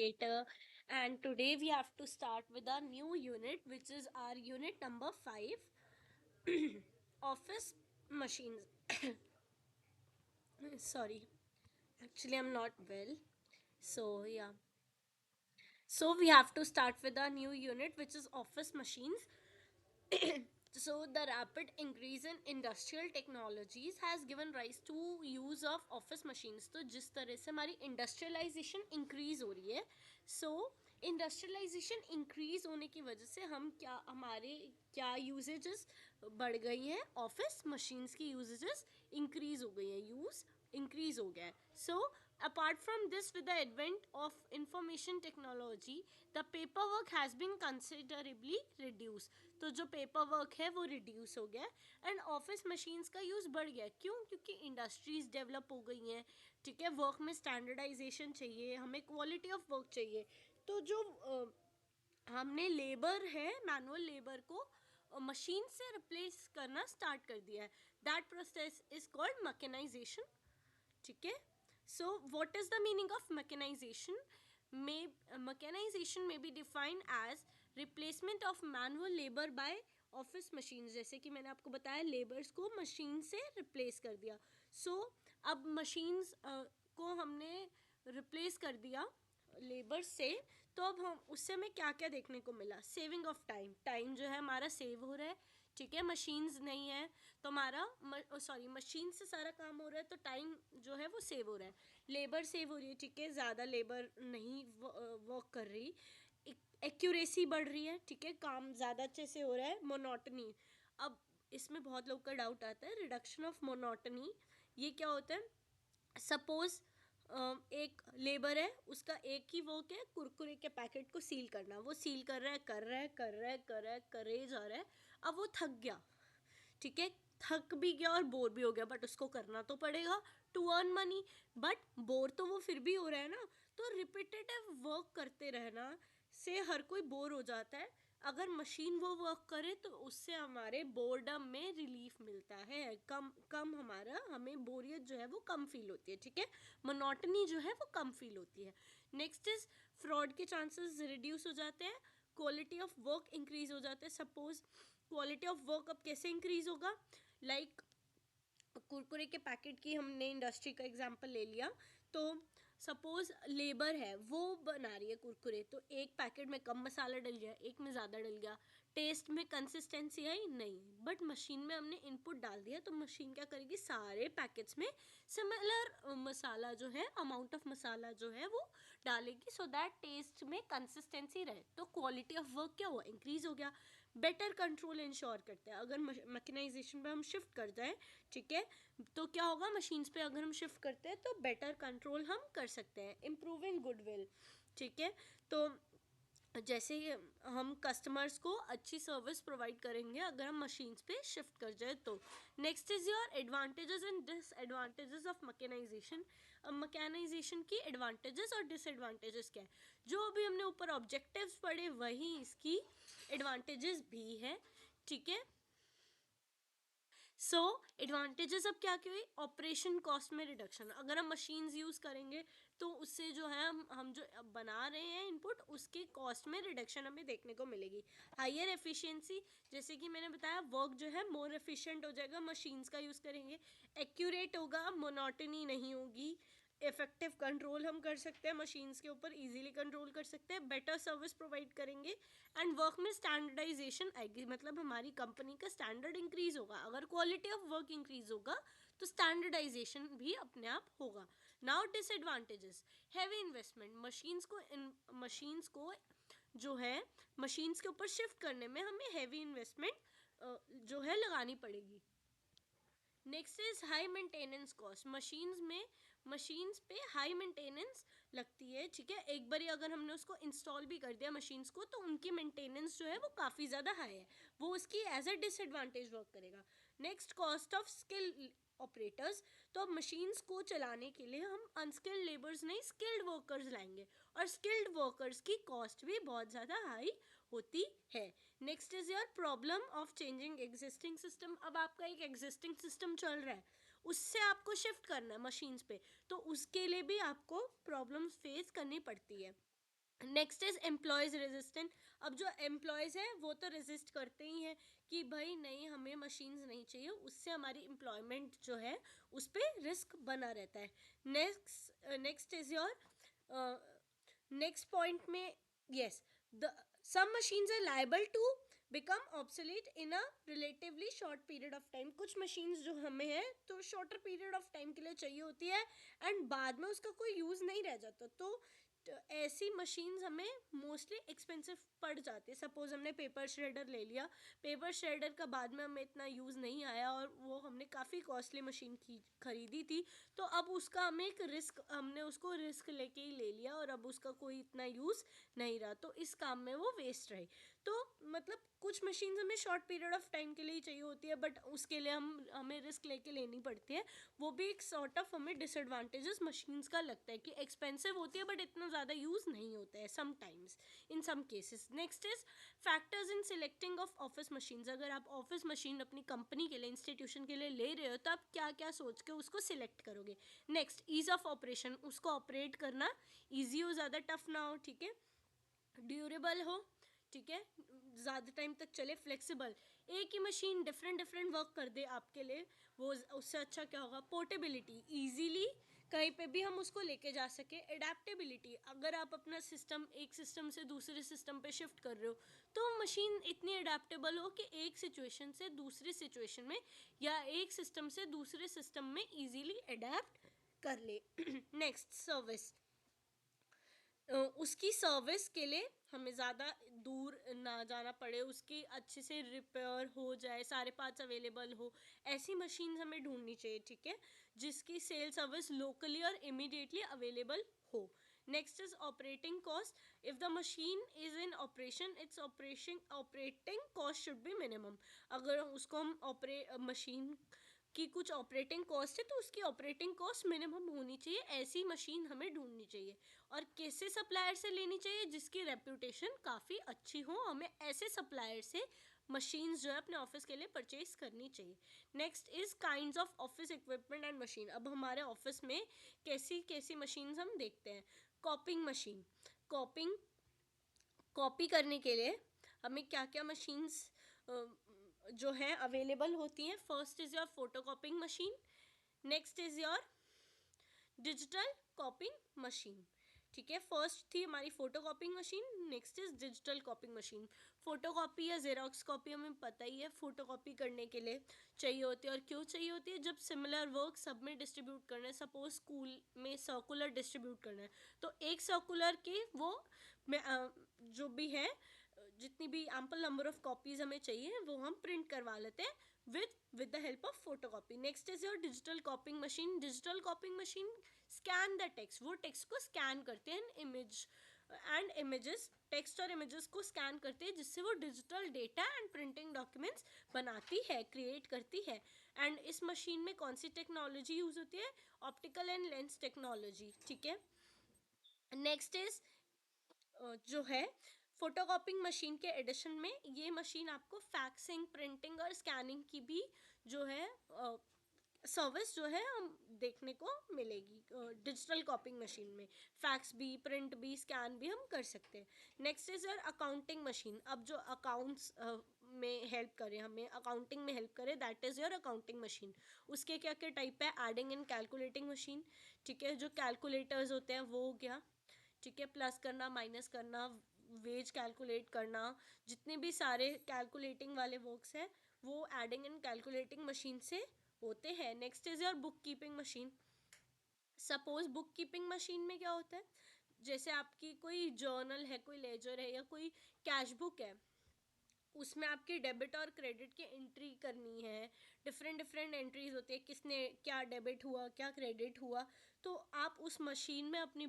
educator, and today we have to start with our new unit, which is our unit number 5, office machines. Sorry, actually, I'm not well. So, yeah. So, we have to start with our new unit, which is office machines. So the rapid increase in industrial technologies has given rise to use of office machines. तो जिस तरह से हमारी industrialisation increase हो रही है, सो industrialisation increase होने की वजह से हम क्या हमारे क्या यूजेजेस बढ़ गई हैं, ऑफिस मशीन्स की यूजेजेस इंक्रीज हो गई हैं, यूज इंक्रीज हो गया है. सो apart from this, with the advent of information technology, the paperwork has been considerably reduced. तो जो पेपर वर्क है वो रिड्यूस हो गया एंड ऑफिस मशीन्स का यूज़ बढ़ गया. क्यों? क्योंकि इंडस्ट्रीज डेवलप हो गई हैं. ठीक है, वर्क में स्टैंडर्डाइजेशन चाहिए, हमें क्वालिटी ऑफ वर्क चाहिए. तो जो हमने लेबर है, मैनुअल लेबर को मशीन से रिप्लेस करना स्टार्ट कर दिया है. That process is called mechanisation. ठीक है. So what is the meaning of mechanisation? Mechanisation में be defined as replacement of manual labour by office machine. जैसे कि मैंने आपको बताया, लेबर्स को मशीन से रिप्लेस कर दिया. सो अब मशीन्स को हमने रिप्लेस कर दिया लेबर से. तो अब हम उससे हमें क्या क्या देखने को मिला? Saving of time. टाइम जो है हमारा सेव हो रहा है. ठीक है, मशीन्स नहीं है तो हमारा मशीन से सारा काम हो रहा है, तो टाइम जो है वो सेव हो रहा है. लेबर सेव हो रही है. ठीक है, ज़्यादा लेबर नहीं वर्क कर रही. एक्यूरेसी बढ़ रही है. ठीक है, काम ज़्यादा अच्छे से हो रहा है. मोनोटनी. अब इसमें बहुत लोग का डाउट आता है, रिडक्शन ऑफ मोनोटनी ये क्या होता है? सपोज एक लेबर है, उसका एक ही वर्क है कुरकुरे के पैकेट को सील करना. वो सील कर रहा है, कर रहा है, कर रहा है, कर रहा है, करे जा रहा है. अब वो थक गया. ठीक है, थक भी गया और बोर भी हो गया, बट उसको करना तो पड़ेगा to earn money. But bore तो वो फिर भी हो रहा है ना. तो रिपीटेटिव वर्क करते रहना से हर कोई बोर हो जाता है. अगर मशीन वो वर्क करे तो उससे हमारे बोर्डम में रिलीफ मिलता है. कम कम हमारा हमें बोरियत जो है वो कम फील होती है. ठीक है, मोनोटनी जो है वो कम फील होती है. नेक्स्ट इज फ्रॉड के चांसेस रिड्यूस हो जाते हैं. क्वालिटी ऑफ वर्क इंक्रीज हो जाते हैं. सपोज क्वालिटी ऑफ वर्क अब कैसे इंक्रीज होगा? लाइक कुरकुरे के पैकेट की हमने इंडस्ट्री का एग्जांपल ले लिया. तो सपोज लेबर है, वो बना रही है कुरकुरे, तो एक पैकेट में कम मसाला डल गया, एक में ज़्यादा डल गया. टेस्ट में कंसिस्टेंसी आई नहीं, बट मशीन में हमने इनपुट डाल दिया, तो मशीन क्या करेगी? सारे पैकेट्स में सिमिलर मसाला जो है, अमाउंट ऑफ मसाला जो है वो डालेगी, सो दैट टेस्ट में कंसिस्टेंसी रहे. तो क्वालिटी ऑफ वर्क क्या हुआ? इंक्रीज हो गया. बेटर कंट्रोल इंश्योर करते हैं. अगर मैकेनाइजेशन पे हम शिफ्ट कर जाएं, ठीक है, तो क्या होगा? मशीन्स पे अगर हम शिफ्ट करते हैं तो बेटर कंट्रोल हम कर सकते हैं. Improving goodwill. ठीक है, तो जैसे हम कस्टमर्स को अच्छी सर्विस प्रोवाइड करेंगे अगर हम मशीन्स पे शिफ्ट कर जाए तो. Next is your advantages and disadvantages of mechanization. अब मैकेनाइजेशन की एडवांटेजेस और डिसएडवांटेजेस क्या है? जो अभी हमने ऊपर ऑब्जेक्टिव्स पढ़े वही इसकी एडवांटेजेस भी है. ठीक है, सो एडवांटेजेस अब क्या क्या हुई? ऑपरेशन कॉस्ट में रिडक्शन. अगर हम मशीन्स यूज़ करेंगे तो उससे जो है हम जो बना रहे हैं इनपुट, उसके कॉस्ट में रिडक्शन हमें देखने को मिलेगी. हायर एफिशिएंसी, जैसे कि मैंने बताया, वर्क जो है मोर एफिशिएंट हो जाएगा, मशीन्स का यूज़ करेंगे. एक्यूरेट होगा, मोनोटनी नहीं होगी. इफेक्टिव कंट्रोल हम कर सकते हैं, मशीन्स के ऊपर इजीली कंट्रोल कर सकते हैं. बेटर सर्विस प्रोवाइड करेंगे एंड वर्क में स्टैंडर्डाइजेशन आएगी. मतलब हमारी कंपनी का स्टैंडर्ड इंक्रीज होगा. अगर क्वालिटी ऑफ वर्क इंक्रीज होगा तो स्टैंडर्डाइजेशन भी अपने आप होगा. Now disadvantages. Heavy investment. Machines को जो है मशीन्स के ऊपर शिफ्ट करने में हमें हैवी इन्वेस्टमेंट जो है लगानी पड़ेगी. Next is high maintenance cost. Machines पे हाई मेंटेनेंस लगती है. ठीक है, एक बार अगर हमने उसको इंस्टॉल भी कर दिया मशीन्स को, तो उनकी मेंटेनेंस जो है वो काफ़ी ज़्यादा हाई है. वो उसकी एज अ डिसएडवांटेज वर्क करेगा. Next, cost of skill operators. तो अब मशीन्स को चलाने के लिए हम अनस्किल्ड लेबर्स नहीं, स्किल्ड वर्कर्स लाएंगे, और स्किल्ड वर्कर्स की कॉस्ट भी बहुत ज़्यादा हाई होती है. Next is your problem of changing existing system. अब आपका एक एग्जिस्टिंग सिस्टम चल रहा है, उससे आपको शिफ्ट करना है मशीन्स पे, तो उसके लिए भी आपको प्रॉब्लम्स फेस करनी पड़ती है. Next is employees resistant. अब जो एम्प्लॉयज़ है वो तो रेजिस्ट करते ही हैं कि भाई नहीं, हमें मशीन्स नहीं चाहिए, उससे हमारी एम्प्लॉयमेंट जो है उस पर रिस्क बना रहता है। Next is your next point में, yes, the some machines are liable to become obsolete in a relatively short period of time. कुछ मशीन्स जो हमें है तो शॉर्टर पीरियड ऑफ टाइम के लिए चाहिए होती है एंड बाद में उसका कोई यूज़ नहीं रह जाता, तो ऐसी मशीन्स हमें मोस्टली एक्सपेंसिव पड़ जाती है। सपोज हमने पेपर श्रेडर ले लिया, पेपर श्रेडर का बाद में हमें इतना यूज़ नहीं आया और वो हमने काफ़ी कॉस्टली मशीन खरीदी थी, तो अब उसका हमें एक रिस्क, हमने उसको रिस्क लेके ही ले लिया और अब उसका कोई इतना यूज़ नहीं रहा, तो इस काम में वो वेस्ट रही। तो मतलब कुछ मशीन्स हमें शॉर्ट पीरियड ऑफ टाइम के लिए ही चाहिए होती है, बट उसके लिए हमें रिस्क लेके लेनी पड़ती है। वो भी एक सॉर्ट ऑफ हमें डिसएडवांटेजेस मशीन्स का लगता है कि एक्सपेंसिव होती है बट इतना ज़्यादा यूज़ नहीं होता है sometimes, in some cases. Next is factors in selecting of office machines. अगर आप ऑफिस मशीन अपनी कंपनी के लिए, इंस्टीट्यूशन के लिए ले रहे हो, तो आप क्या क्या सोच के उसको सिलेक्ट करोगे। नेक्स्ट, ईज ऑफ ऑपरेशन, उसको ऑपरेट करना ईजी हो, ज़्यादा टफ ना हो, ठीक है, ड्यूरेबल हो, ठीक है, ज़्यादा टाइम तक चले, फ्लेक्सिबल, एक ही मशीन डिफरेंट डिफरेंट वर्क कर दे आपके लिए, वो उससे अच्छा क्या होगा, पोर्टेबिलिटी, ईजीली कहीं पे भी हम उसको लेके जा सके, एडेप्टेबिलिटी, अगर आप अपना सिस्टम एक सिस्टम से दूसरे सिस्टम पे शिफ्ट कर रहे हो तो मशीन इतनी अडेप्टेबल हो कि एक सिचुएशन से दूसरी सिचुएशन में या एक सिस्टम से दूसरे सिस्टम में ईजीली अडेप्ट कर ले। नेक्स्ट, सर्विस, उसकी सर्विस के लिए हमें ज़्यादा दूर ना जाना पड़े, उसकी अच्छे से रिपेयर हो जाए, सारे पार्ट्स अवेलेबल हो, ऐसी मशीन्स हमें ढूंढनी चाहिए, ठीक है, जिसकी सेल सर्विस लोकली और इमीडिएटली अवेलेबल हो। Next is operating cost, if the machine is in operation it's operating cost should be minimum. अगर उसको हम मशीन की कुछ ऑपरेटिंग कॉस्ट है तो उसकी ऑपरेटिंग कॉस्ट मिनिमम होनी चाहिए, ऐसी मशीन हमें ढूंढनी चाहिए। और कैसे सप्लायर से लेनी चाहिए, जिसकी रेप्यूटेशन काफ़ी अच्छी हो, हमें ऐसे सप्लायर से मशीन्स जो है अपने ऑफिस के लिए परचेज करनी चाहिए। Next is kinds of office equipment and machine. अब हमारे ऑफिस में कैसी कैसी मशीन्स हम देखते हैं। कॉपिंग मशीन, कॉपिंग कॉपी करने के लिए हमें क्या क्या मशीन्स जो है अवेलेबल होती हैं। First is your photo कॉपिंग machine, next is your digital कॉपिंग machine, ठीक है, फर्स्ट थी हमारी photo कॉपिंग machine, next is digital कॉपिंग machine. Photo copy या जेरोक्स कॉपी हमें पता ही है, फोटो कॉपी करने के लिए चाहिए होती है, और क्यों चाहिए होती है, जब सिमिलर वर्क सब में डिस्ट्रीब्यूट करना है, सपोज स्कूल में सर्कुलर डिस्ट्रीब्यूट करना है, तो एक सर्कुलर के वो जो भी है, जितनी भी एम्पल नंबर ऑफ कॉपीज हमें चाहिए वो हम प्रिंट करवा लेते हैं with the help of photocopy. Next is your digital copying machine. Digital copying machine scan the text, वो text को scan करते हैं, image and images, text और images को scan करते हैं, जिससे वो digital data and printing documents बनाती है, create करती है। and इस मशीन में कौन सी टेक्नोलॉजी यूज होती है, ऑप्टिकल एंड लेंस टेक्नोलॉजी, ठीक है। नेक्स्ट इज जो है फोटोकॉपिंग मशीन के एडिशन में ये मशीन आपको फैक्सिंग, प्रिंटिंग और स्कैनिंग की भी जो है सर्विस जो है हम देखने को मिलेगी डिजिटल कॉपिंग मशीन में। फैक्स भी, प्रिंट भी, स्कैन भी हम कर सकते हैं। Next is your accounting machine. अब जो अकाउंट्स में हेल्प करे, हमें अकाउंटिंग में हेल्प करे, that is your accounting machine. उसके क्या क्या टाइप है, एडिंग एंड कैलकुलेटिंग मशीन, ठीक है, जो कैलकुलेटर्स होते हैं वो हो गया, ठीक है, प्लस करना, माइनस करना, वेज कैलकुलेट करना, जितने भी सारे कैलकुलेटिंग वाले वर्क्स हैं वो एडिंग एंड कैलकुलेटिंग मशीन से होते हैं। Next is your book keeping machine. Suppose book keeping machine में क्या होता है, जैसे आपकी कोई जर्नल है, कोई लेजर है या कोई कैश बुक है, उसमें आपकी डेबिट और क्रेडिट की एंट्री करनी है, डिफरेंट डिफरेंट एंट्रीज होती है, किसने क्या डेबिट हुआ, क्या क्रेडिट हुआ, तो आप उस मशीन में अपनी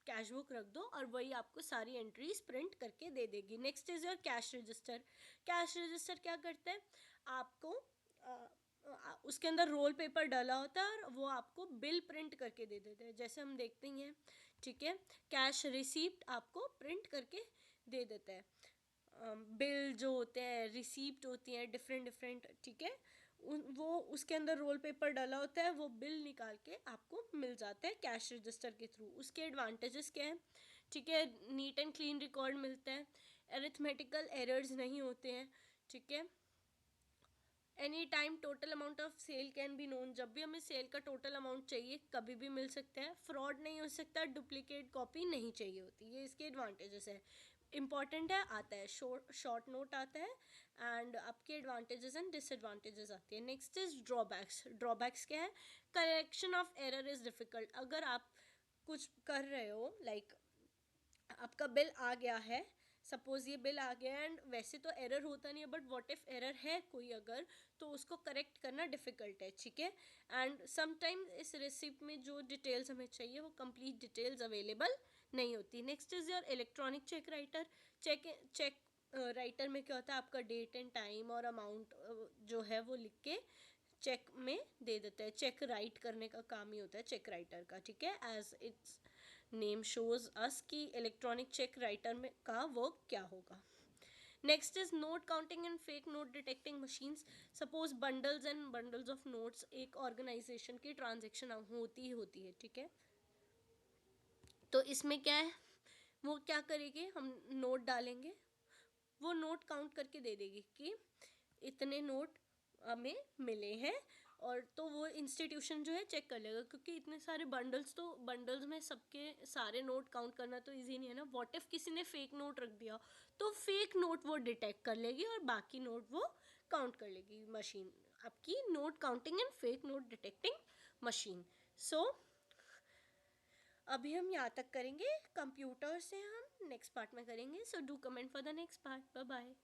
कैश बुक रख दो और वही आपको सारी एंट्रीज प्रिंट करके दे देगी। Next is your cash register. Cash register क्या करता है, आपको उसके अंदर रोल पेपर डाला होता है और वो आपको बिल प्रिंट करके दे देते हैं, जैसे हम देखते ही हैं, ठीक है, कैश रिसीप्ट आपको प्रिंट करके दे देता है। बिल जो होते हैं, रिसीप्ट होती हैं डिफरेंट डिफरेंट, ठीक है, वो उसके अंदर रोल पेपर डाला होता है, वो बिल निकाल के आपको मिल जाता है कैश रजिस्टर के थ्रू। उसके एडवांटेजेस क्या हैं, ठीक है, नीट एंड क्लीन रिकॉर्ड मिलता है, अरिथमेटिकल एरर्स नहीं होते हैं, ठीक है। Any time total amount of sale can be known, जब भी हमें सेल का टोटल अमाउंट चाहिए कभी भी मिल सकता है, फ्रॉड नहीं हो सकता, डुप्लीकेट कॉपी नहीं चाहिए होती, ये इसके एडवांटेजेस है। इंपॉर्टेंट है, आता है शॉर्ट नोट आता है, एंड आपके एडवांटेजेस एंड डिसएडवांटेजेस आती है। Next is drawbacks. ड्रॉबैक्स क्या है? Correction of error is difficult. अगर आप कुछ कर रहे हो, लाइक आपका बिल आ गया है, सपोज ये बिल आ गया एंड वैसे तो एरर होता नहीं है, बट व्हाट इफ एरर है कोई अगर, तो उसको करेक्ट करना डिफ़िकल्ट है, ठीक है। एंड समटाइम्स इस रिसिप्ट में जो डिटेल्स हमें चाहिए वो कंप्लीट डिटेल्स अवेलेबल नहीं होती। Next is your electronic check writer. Check writer में क्या होता है, आपका डेट एंड टाइम और अमाउंट जो है वो लिख के चेक में दे देता है। चेक राइट करने का काम ही होता है चेक राइटर का, ठीक है। As its name shows us कि इलेक्ट्रॉनिक चेक राइटर में का वर्क क्या होगा। Next is note counting and fake note detecting machines. Suppose bundles and bundles of notes, एक ऑर्गेनाइजेशन की ट्रांजेक्शन होती ही होती है, ठीक है। तो इसमें क्या है, वो क्या करेगी, हम नोट डालेंगे, वो नोट काउंट करके दे देगी कि इतने नोट हमें मिले हैं, और तो वो इंस्टीट्यूशन जो है चेक कर लेगा, क्योंकि इतने सारे बंडल्स, तो बंडल्स में सबके सारे नोट काउंट करना तो इजी नहीं है ना। व्हाट इफ किसी ने फेक नोट रख दिया, तो फेक नोट वो डिटेक्ट कर लेगी और बाकी नोट वो काउंट कर लेगी मशीन, आपकी note counting and fake note detecting machine. So अभी हम यहाँ तक करेंगे, कंप्यूटर से हम नेक्स्ट पार्ट में करेंगे। So do comment for the next part. Bye bye.